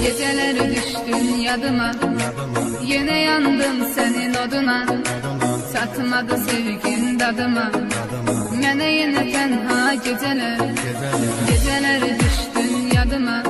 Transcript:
Geceleri düştün yadıma, yine yandım senin oduna. Çatmadı sevgin dadıma, mene yine tenha geceler. Geceleri düştün yadıma,